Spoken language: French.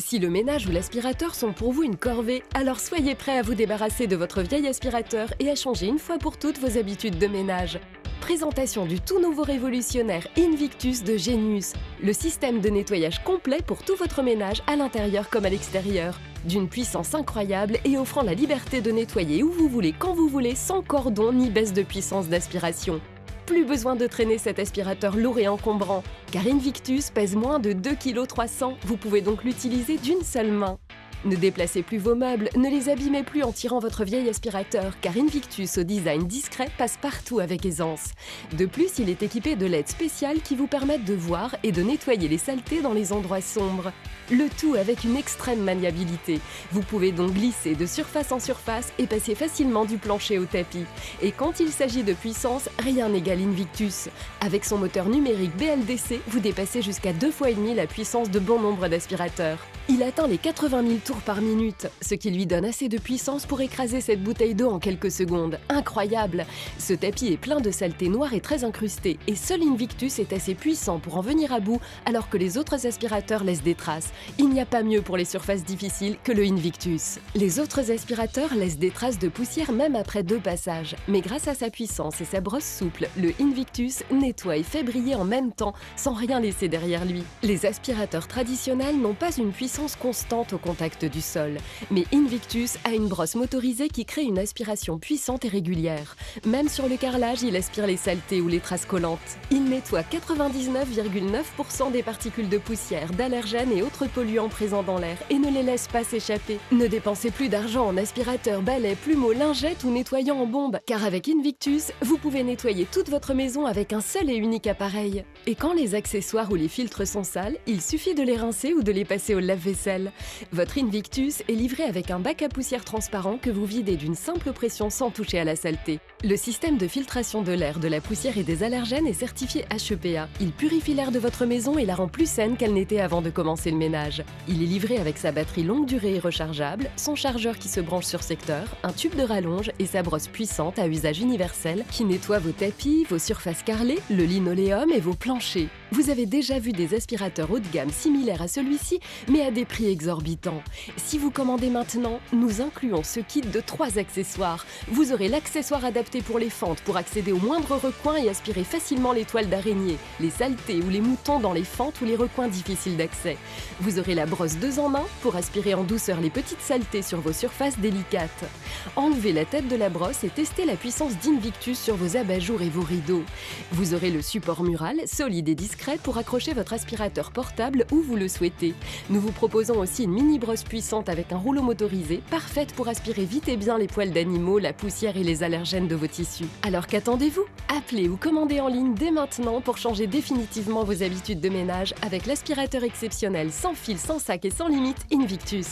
Si le ménage ou l'aspirateur sont pour vous une corvée, alors soyez prêts à vous débarrasser de votre vieil aspirateur et à changer une fois pour toutes vos habitudes de ménage. Présentation du tout nouveau révolutionnaire Invictus de Genius, le système de nettoyage complet pour tout votre ménage à l'intérieur comme à l'extérieur. D'une puissance incroyable et offrant la liberté de nettoyer où vous voulez, quand vous voulez, sans cordon ni baisse de puissance d'aspiration. Plus besoin de traîner cet aspirateur lourd et encombrant, car Invictus pèse moins de 2,3 kg, vous pouvez donc l'utiliser d'une seule main. Ne déplacez plus vos meubles, ne les abîmez plus en tirant votre vieil aspirateur, car Invictus au design discret passe partout avec aisance. De plus, il est équipé de LED spéciales qui vous permettent de voir et de nettoyer les saletés dans les endroits sombres. Le tout avec une extrême maniabilité. Vous pouvez donc glisser de surface en surface et passer facilement du plancher au tapis. Et quand il s'agit de puissance, rien n'égale Invictus. Avec son moteur numérique BLDC, vous dépassez jusqu'à 2,5 fois la puissance de bon nombre d'aspirateurs. Il atteint les 80 000 tours par minute, ce qui lui donne assez de puissance pour écraser cette bouteille d'eau en quelques secondes. Incroyable! Ce tapis est plein de saletés noires et très incrustées, et seul Invictus est assez puissant pour en venir à bout, alors que les autres aspirateurs laissent des traces. Il n'y a pas mieux pour les surfaces difficiles que le Invictus. Les autres aspirateurs laissent des traces de poussière même après 2 passages, mais grâce à sa puissance et sa brosse souple, le Invictus nettoie et fait briller en même temps, sans rien laisser derrière lui. Les aspirateurs traditionnels n'ont pas une puissance constante au contact du sol, mais Invictus a une brosse motorisée qui crée une aspiration puissante et régulière. Même sur le carrelage, il aspire les saletés ou les traces collantes. Il nettoie 99,9% des particules de poussière, d'allergènes et autres polluants présents dans l'air et ne les laisse pas s'échapper. Ne dépensez plus d'argent en aspirateur, balai, plumeau, lingette ou nettoyant en bombe, car avec Invictus, vous pouvez nettoyer toute votre maison avec un seul et unique appareil. Et quand les accessoires ou les filtres sont sales, il suffit de les rincer ou de les passer au lave-vaisselle. Votre Invictus est livré avec un bac à poussière transparent que vous videz d'une simple pression sans toucher à la saleté. Le système de filtration de l'air, de la poussière et des allergènes est certifié HEPA. Il purifie l'air de votre maison et la rend plus saine qu'elle n'était avant de commencer le ménage. Il est livré avec sa batterie longue durée et rechargeable, son chargeur qui se branche sur secteur, un tube de rallonge et sa brosse puissante à usage universel qui nettoie vos tapis, vos surfaces carrelées, le linoléum et vos planchers. Vous avez déjà vu des aspirateurs haut de gamme similaires à celui-ci, mais à des prix exorbitants. Si vous commandez maintenant, nous incluons ce kit de 3 accessoires. Vous aurez l'accessoire adapté pour les fentes pour accéder aux moindres recoins et aspirer facilement les toiles d'araignée, les saletés ou les moutons dans les fentes ou les recoins difficiles d'accès. Vous aurez la brosse 2 en 1 pour aspirer en douceur les petites saletés sur vos surfaces délicates. Enlevez la tête de la brosse et testez la puissance d'Invictus sur vos abat-jours et vos rideaux. Vous aurez le support mural, solide et discret pour accrocher votre aspirateur portable où vous le souhaitez. Nous vous proposons aussi une mini brosse puissante avec un rouleau motorisé, parfaite pour aspirer vite et bien les poils d'animaux, la poussière et les allergènes de vos tissus. Alors qu'attendez-vous? Appelez ou commandez en ligne dès maintenant pour changer définitivement vos habitudes de ménage avec l'aspirateur exceptionnel sans fil, sans sac et sans limite Invictus.